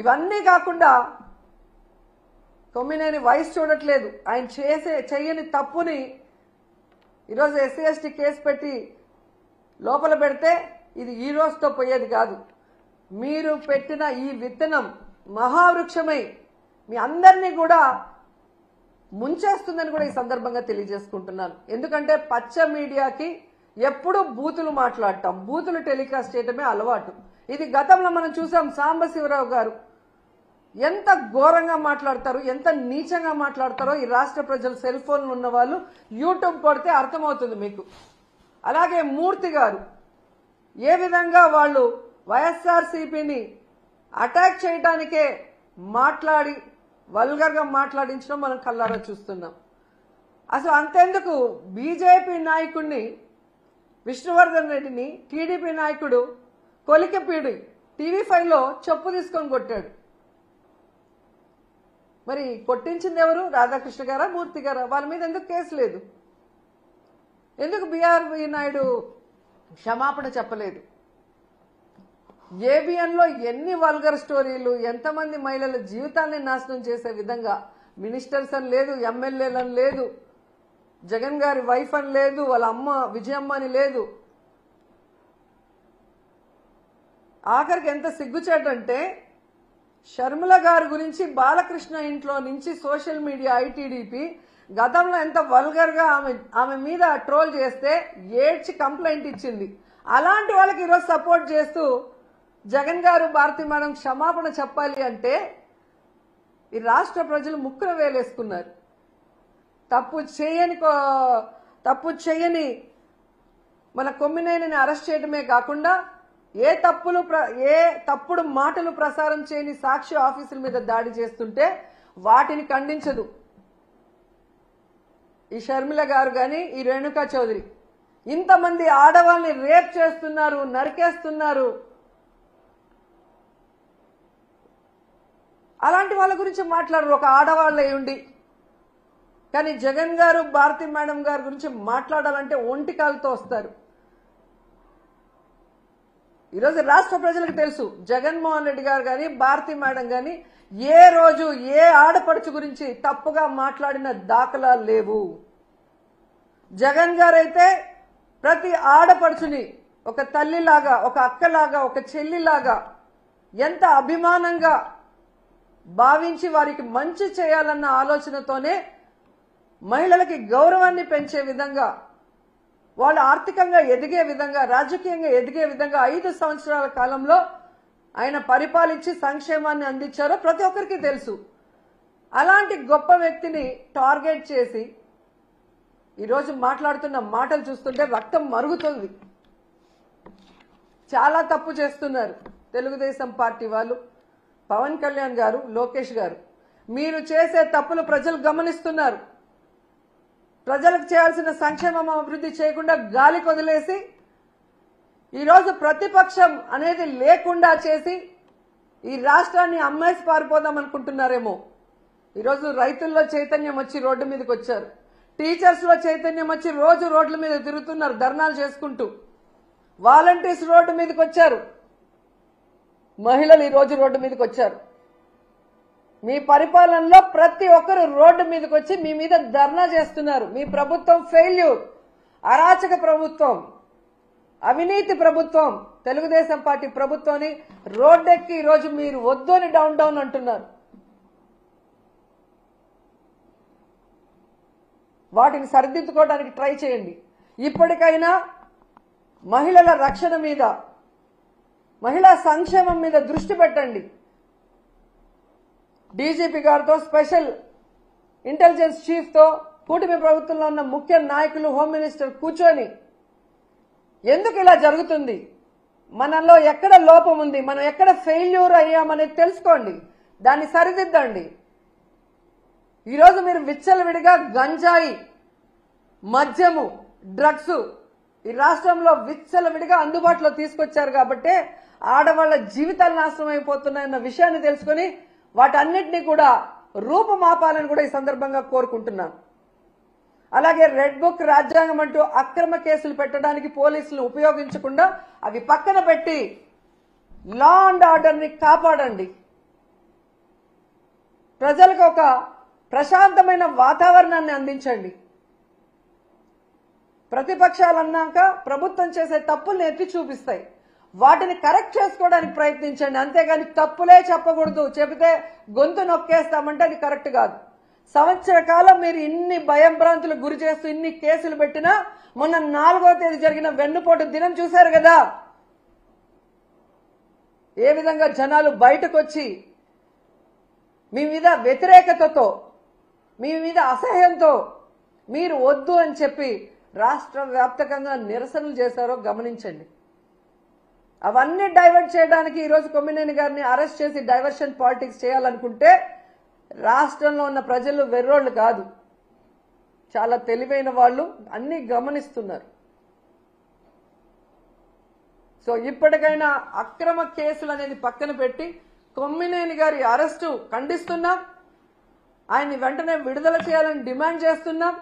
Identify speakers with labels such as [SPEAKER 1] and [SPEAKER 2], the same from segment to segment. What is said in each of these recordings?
[SPEAKER 1] ఇవన్నీ కాకుండా కొమ్మినేని వయసు చూడట్లేదు. ఆయన చెయ్యని తప్పుని ఈరోజు ఎస్సీ ఎస్టీ కేసు పెట్టి లోపల పెడితే ఇది ఈ రోజుతో పోయేది కాదు. మీరు పెట్టిన ఈ విత్తనం మహావృక్షమై మీ అందరినీ కూడా ముంచేస్తుందని కూడా ఈ సందర్భంగా తెలియజేసుకుంటున్నాను. ఎందుకంటే పచ్చ మీడియాకి ఎప్పుడూ బూతులు మాట్లాడటం, బూతులు టెలికాస్ట్ చేయటమే అలవాటు. ఇది గతంలో మనం చూసాం. సాంబశివరావు గారు ఎంత ఘోరంగా మాట్లాడతారు, ఎంత నీచంగా మాట్లాడతారో ఈ రాష్ట్ర ప్రజలు సెల్ ఫోన్లు ఉన్న వాళ్ళు యూట్యూబ్ కొడితే అర్థమవుతుంది మీకు. అలాగే మూర్తి గారు ఏ విధంగా వాళ్ళు వైఎస్ఆర్సీపీని అటాక్ చేయడానికే మాట్లాడి వల్గర్గా మాట్లాడించడం మనం కళ్ళారా చూస్తున్నాం. అసలు అంతెందుకు బీజేపీ నాయకుడిని విష్ణువర్ధన్ రెడ్డిని టీడీపీ నాయకుడు కొలికపీడి TV5లో చెప్పు తీసుకొని కొట్టాడు. మరి కొట్టించింది ఎవరు? రాధాకృష్ణ గారా, మూర్తి గారా? వాళ్ళ మీద ఎందుకు కేసు లేదు? ఎందుకు బిఆర్వి నాయుడు క్షమాపణ చెప్పలేదు? ఏబిఎన్లో ఎన్ని వల్గర్ స్టోరీలు, ఎంతమంది మహిళల జీవితాన్ని నాశనం చేసే విధంగా మినిస్టర్స్ అని లేదు, ఎమ్మెల్యేలని లేదు, జగన్ గారి వైఫ్ అని లేదు, వాళ్ళ అమ్మ విజయమ్మ అని లేదు. ఆఖరికి ఎంత సిగ్గుచేటంటే షర్మిల గారి గురించి బాలకృష్ణ ఇంట్లో నుంచి సోషల్ మీడియా ఐటీడీపీ గతంలో ఎంత వల్గర్గా ఆమె మీద ట్రోల్ చేస్తే ఏడ్చి కంప్లైంట్ ఇచ్చింది. అలాంటి వాళ్ళకి ఈరోజు సపోర్ట్ చేస్తూ జగన్ గారు, భారతి మేడం క్షమాపణ చెప్పాలి అంటే ఈ రాష్ట్ర ప్రజలు ముక్కున వేలేసుకున్నారు. తప్పు చేయని మన కొమ్మినేనిని అరెస్ట్ చేయడమే కాకుండా ఏ తప్పుడు మాటలు ప్రసారం చేయని సాక్షి ఆఫీసుల మీద దాడి చేస్తుంటే వాటిని ఖండించదు ఈ షర్మిల గారు గాని, ఈ రేణుకా చౌదరి. ఇంతమంది ఆడవాళ్ళని రేప్ చేస్తున్నారు, నరికేస్తున్నారు. అలాంటి వాళ్ళ గురించి మాట్లాడరు ఒక ఆడవాళ్ళే ఉండి. కానీ జగన్ గారు, భారతి మేడం గారి గురించి మాట్లాడాలంటే ఒంటికాలతో వస్తారు. ఈరోజు రాష్ట్ర ప్రజలకు తెలుసు జగన్మోహన్ రెడ్డి గారు కానీ, భారతి మేడం కానీ ఏ రోజు ఏ ఆడపడుచు గురించి తప్పుగా మాట్లాడిన దాఖలాలు లేవు. జగన్ గారైతే ప్రతి ఆడపడుచుని ఒక తల్లిలాగా, ఒక అక్కలాగా, ఒక చెల్లిలాగా ఎంత అభిమానంగా భావించి వారికి మంచి చేయాలన్న ఆలోచనతోనే మహిళలకి గౌరవాన్ని పెంచే విధంగా, వాళ్ళు ఆర్థికంగా ఎదిగే విధంగా, రాజకీయంగా ఎదిగే విధంగా 5 సంవత్సరాల కాలంలో ఆయన పరిపాలించి సంక్షేమాన్ని అందించారో ప్రతి ఒక్కరికి తెలుసు. అలాంటి గొప్ప వ్యక్తిని టార్గెట్ చేసి ఈరోజు మాట్లాడుతున్న మాటలు చూస్తుంటే రక్తం మరుగుతుంది. చాలా తప్పు చేస్తున్నారు తెలుగుదేశం పార్టీ వాళ్ళు. పవన్ కళ్యాణ్ గారు, లోకేష్ గారు, మీరు చేసే తప్పులు ప్రజలు గమనిస్తున్నారు. ప్రజలకు చేయాల్సిన సంక్షేమం అభివృద్ధి చేయకుండా గాలి కొదిలేసి ఈరోజు ప్రతిపక్షం అనేది లేకుండా చేసి ఈ రాష్ట్రాన్ని అమ్మేసి పారిపోదాం అనుకుంటున్నారేమో. ఈరోజు రైతుల్లో చైతన్యం వచ్చి రోడ్డు మీదకి వచ్చారు. టీచర్స్ లో చైతన్యం వచ్చి రోజు రోడ్ల మీద తిరుగుతున్నారు ధర్నాలు చేసుకుంటూ. వాలంటీర్స్ రోడ్డు మీదకి వచ్చారు. మహిళలు ఈ రోజు రోడ్డు మీదకి వచ్చారు. మీ పరిపాలనలో ప్రతి ఒక్కరు రోడ్డు మీదకి వచ్చి మీ మీద ధర్నా చేస్తున్నారు. మీ ప్రభుత్వం ఫెయిల్యూర్, అరాచక ప్రభుత్వం, అవినీతి ప్రభుత్వం, తెలుగుదేశం పార్టీ ప్రభుత్వాన్ని రోడ్డెక్కి ఈరోజు మీరు వద్దు అని డౌన్ అంటున్నారు. వాటిని సరిదిద్దుకోవడానికి ట్రై చేయండి. ఇప్పటికైనా మహిళల రక్షణ మీద, మహిళా సంక్షేమం మీద దృష్టి పెట్టండి. డీజీపీ గారితో, స్పెషల్ ఇంటెలిజెన్స్ చీఫ్ తో, కూటమి ప్రభుత్వంలో ఉన్న ముఖ్య నాయకులు, హోమ్ మినిస్టర్ కూర్చొని ఎందుకు ఇలా జరుగుతుంది, మనలో ఎక్కడ లోపం ఉంది, మనం ఎక్కడ ఫెయిల్యూర్ అయ్యామనేది తెలుసుకోండి, దాన్ని సరిదిద్దండి. ఈరోజు మీరు విచ్చలవిడిగా గంజాయి, మద్యము, డ్రగ్స్ ఈ రాష్ట్రంలో విచ్చలవిడిగా అందుబాటులో తీసుకొచ్చారు కాబట్టి ఆడవాళ్ల జీవితాలు నాశనం అయిపోతున్నాయన్న విషయాన్ని తెలుసుకుని వాటన్నిటినీ కూడా రూపుమాపాలని కూడా ఈ సందర్భంగా కోరుకుంటున్నాను. అలాగే రెడ్ బుక్, రాజ్యాంగం అంటూ అక్రమ కేసులు పెట్టడానికి పోలీసులను ఉపయోగించకుండా అవి పక్కన పెట్టి లా అండ్ ఆర్డర్ ని కాపాడండి. ప్రజలకు ఒక ప్రశాంతమైన వాతావరణాన్ని అందించండి. ప్రతిపక్షాలు అన్నాక ప్రభుత్వం చేసే తప్పుల్ని ఎత్తి చూపిస్తాయి, వాటిని కరెక్ట్ చేసుకోవడానికి ప్రయత్నించండి. అంతేగాని తప్పులే చెప్పకూడదు, చెబితే గొంతు నొక్కేస్తామంటే అది కరెక్ట్ కాదు. సంవత్సర కాలం మీరు ఇన్ని భయంభ్రాంతులకు గురి చేస్తూ ఇన్ని కేసులు పెట్టినా మొన్న 4వ తేదీ జరిగిన వెన్నుపోటు దినం చూశారు కదా, ఏ విధంగా జనాలు బయటకు వచ్చి మీ మీద వ్యతిరేకతతో, మీ మీద అసహ్యంతో మీరు వద్దు అని చెప్పి రాష్ట్ర వ్యాప్తంగా నిరసనలు చేశారో గమనించండి. అవన్నీ డైవర్ట్ చేయడానికి ఈరోజు కొమ్మినేని గారిని అరెస్ట్ చేసి డైవర్షన్ పాలిటిక్స్ చేయాలనుకుంటే రాష్ట్రంలో ఉన్న ప్రజలు వెర్రోళ్ళు కాదు, చాలా తెలివైన వాళ్ళు, అన్ని గమనిస్తున్నారు. సో ఇప్పటికైనా అక్రమ కేసులు అనేది పక్కన పెట్టి కొమ్మినేని గారి అరెస్టు ఖండిస్తున్నాం, ఆయన్ని వెంటనే విడుదల చేయాలని డిమాండ్ చేస్తున్నాం.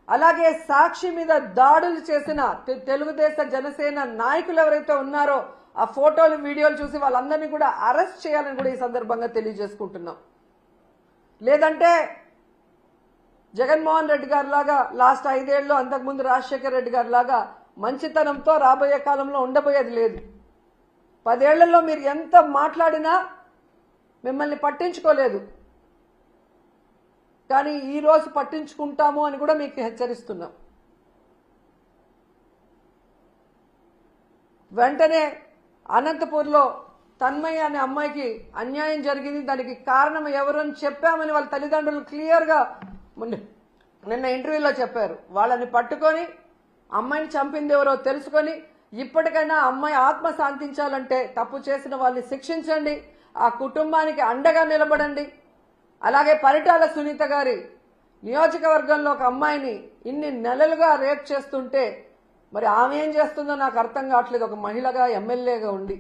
[SPEAKER 1] అలాగే సాక్షి మీద దాడులు చేసిన తెలుగుదేశ జనసేన నాయకులు ఎవరైతే ఉన్నారో ఆ ఫోటోలు వీడియోలు చూసి వాళ్ళందరినీ కూడా అరెస్ట్ చేయాలని కూడా ఈ సందర్భంగా తెలియజేసుకుంటున్నాం. లేదంటే జగన్మోహన్ రెడ్డి గారి లాగా లాస్ట్ 5 ఏళ్ళు, అంతకుముందు రాజశేఖర రెడ్డి గారి లాగా మంచితనంతో రాబోయే కాలంలో ఉండబోయేది లేదు. 10 ఏళ్లలో మీరు ఎంత మాట్లాడినా మిమ్మల్ని పట్టించుకోలేదు, కానీ ఈ రోజు పట్టించుకుంటాము అని కూడా మీకు హెచ్చరిస్తున్నాం. వెంటనే అనంతపూర్లో తన్మయ్య అనే అమ్మాయికి అన్యాయం జరిగింది, దానికి కారణం ఎవరు అని చెప్పామని వాళ్ళ తల్లిదండ్రులు క్లియర్గా నిన్న ఇంటర్వ్యూలో చెప్పారు. వాళ్ళని పట్టుకొని అమ్మాయిని చంపింది ఎవరో తెలుసుకొని ఇప్పటికైనా అమ్మాయి ఆత్మ శాంతించాలంటే తప్పు చేసిన వాళ్ళని శిక్షించండి, ఆ కుటుంబానికి అండగా నిలబడండి. అలాగే పరిటాల సునీత గారి నియోజకవర్గంలో ఒక అమ్మాయిని ఇన్ని నెలలుగా రేప్ చేస్తుంటే మరి ఆమె ఏం చేస్తుందో నాకు అర్థం కావట్లేదు. ఒక మహిళగా, ఎమ్మెల్యేగా ఉండి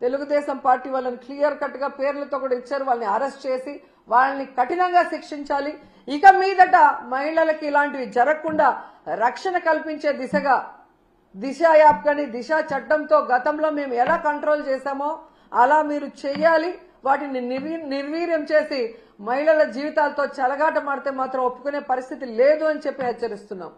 [SPEAKER 1] తెలుగుదేశం పార్టీ వాళ్ళని క్లియర్ కట్ గా పేర్లతో కూడా ఇచ్చారు. వాళ్ళని అరెస్ట్ చేసి వాళ్ళని కఠినంగా శిక్షించాలి. ఇక మీదట మహిళలకి ఇలాంటివి జరగకుండా రక్షణ కల్పించే దిశగా దిశ యాప్ కానీ దిశ చట్టంతో గతంలో మేము ఎలా కంట్రోల్ చేశామో అలా మీరు చెయ్యాలి. వాటిని నిర్వీర్యం చేసి మహిళల జీవితాలతో చెలగాట మాడితే మాత్రం ఒప్పుకునే పరిస్థితి లేదు అని చెప్పి హెచ్చరిస్తున్నాం.